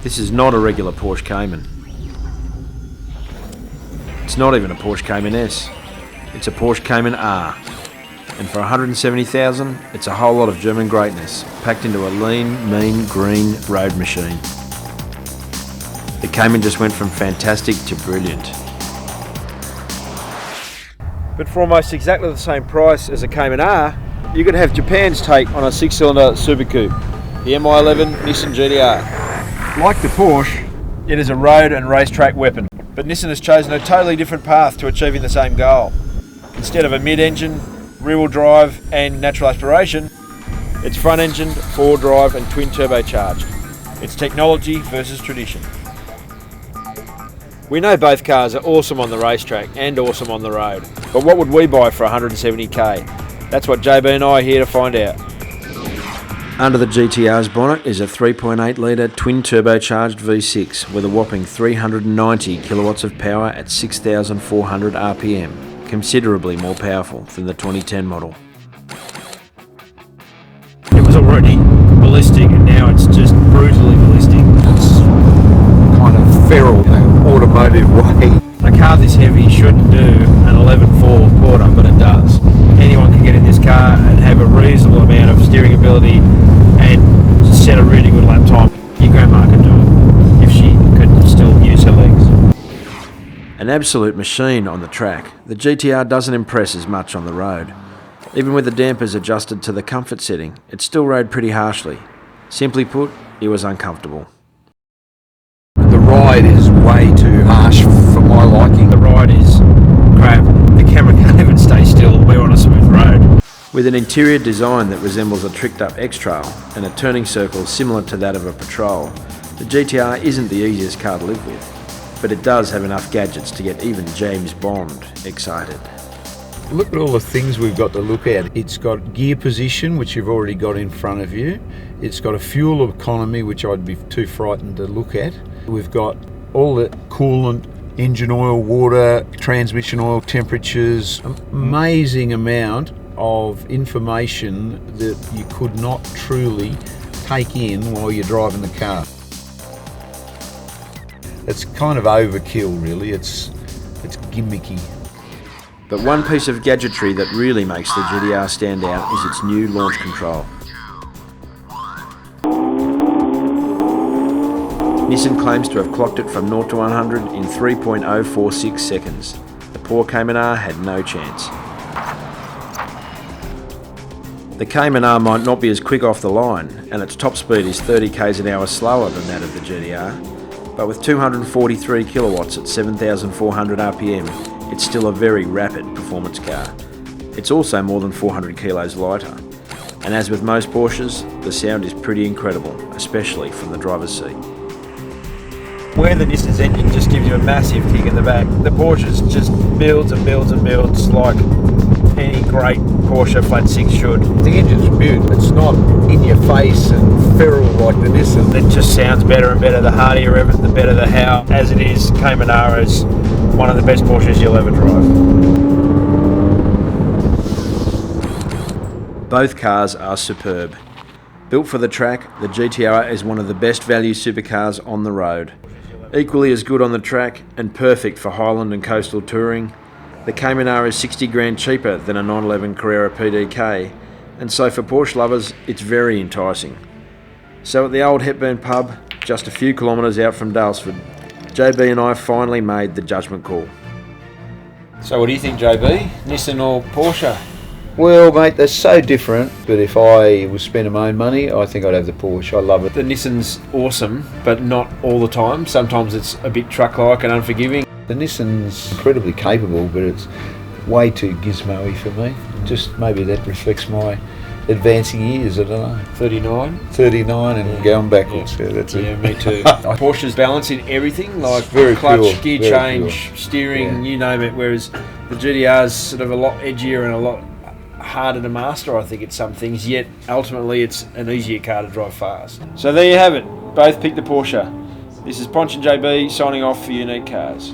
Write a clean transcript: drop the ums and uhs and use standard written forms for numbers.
This is not a regular Porsche Cayman. It's not even a Porsche Cayman S. It's a Porsche Cayman R. And for 170,000, it's a whole lot of German greatness, packed into a lean, mean, green road machine. The Cayman just went from fantastic to brilliant. But for almost exactly the same price as a Cayman R, you could have Japan's take on a 6-cylinder Super Coupe, the MI11 Nissan GTR. Like the Porsche, it is a road and racetrack weapon, but Nissan has chosen a totally different path to achieving the same goal. Instead of a mid-engine, rear-wheel drive and natural aspiration, it's front-engined, four-drive and twin-turbocharged. It's technology versus tradition. We know both cars are awesome on the racetrack and awesome on the road, but what would we buy for 170k? That's what JB and I are here to find out. Under the GTR's bonnet is a 3.8 litre twin-turbocharged V6 with a whopping 390 kilowatts of power at 6,400 RPM, considerably more powerful than the 2010 model. It was already ballistic and now it's just brutally ballistic. It's kind of feral in an automotive way. A car this heavy shouldn't do an 11.4 quarter, but it does. Anyone can get in this car and have a reasonable amount of steering ability and set a really good lap time. Your grandma could do it if she could still use her legs. An absolute machine on the track, the GTR doesn't impress as much on the road. Even with the dampers adjusted to the comfort setting, it still rode pretty harshly. Simply put, it was uncomfortable. The ride is way too harsh for my liking. The ride is crap. The camera can't even stay still. We're on a smooth road. With an interior design that resembles a tricked-up X-Trail and a turning circle similar to that of a Patrol, the GTR isn't the easiest car to live with, but it does have enough gadgets to get even James Bond excited. Look at all the things we've got to look at. It's got gear position, which you've already got in front of you. It's got a fuel economy, which I'd be too frightened to look at. We've got all the coolant, engine oil, water, transmission oil, temperatures, amazing amount of information that you could not truly take in while you're driving the car. It's kind of overkill, really. It's gimmicky. But one piece of gadgetry that really makes the GTR stand out is its new launch control. Nissan claims to have clocked it from 0 to 100 in 3.046 seconds. The poor Cayman R had no chance. The Cayman R might not be as quick off the line, and its top speed is 30 km an hour slower than that of the GTR, but with 243 kilowatts at 7,400 RPM, it's still a very rapid performance car. It's also more than 400 kilos lighter, and as with most Porsches, the sound is pretty incredible, especially from the driver's seat. Where the Nissan's engine just gives you a massive kick in the back, the Porsche's just builds and builds and builds like any great Porsche flat six should. The engine's built. It's not in your face and feral like the Nissan. It just sounds better and better. The harder you rev it, the better the how. As it is, Cayman R is one of the best Porsches you'll ever drive. Both cars are superb. Built for the track, the GTR is one of the best value supercars on the road. Equally as good on the track and perfect for highland and coastal touring, the Cayman R is 60 grand cheaper than a 911 Carrera PDK, and so for Porsche lovers, it's very enticing. So at the old Hepburn pub, just a few kilometres out from Dalesford, JB and I finally made the judgment call. So what do you think, JB? Nissan or Porsche? Well, mate, they're so different, but if I was spending my own money, I think I'd have the Porsche. I love it. The Nissan's awesome, but not all the time. Sometimes it's a bit truck-like and unforgiving. The Nissan's incredibly capable, but it's way too gizmo-y for me. Just maybe that reflects my advancing years, I don't know. 39 and going backwards. Yeah, that's it. Yeah, me too. Porsche's balancing everything, like very clutch, pure, gear very change, pure. steering, you name it, whereas the GTR's sort of a lot edgier and a lot harder to master, I think, at some things, yet ultimately it's an easier car to drive fast. So there you have it. Both picked the Porsche. This is Ponch and JB signing off for Unique Cars.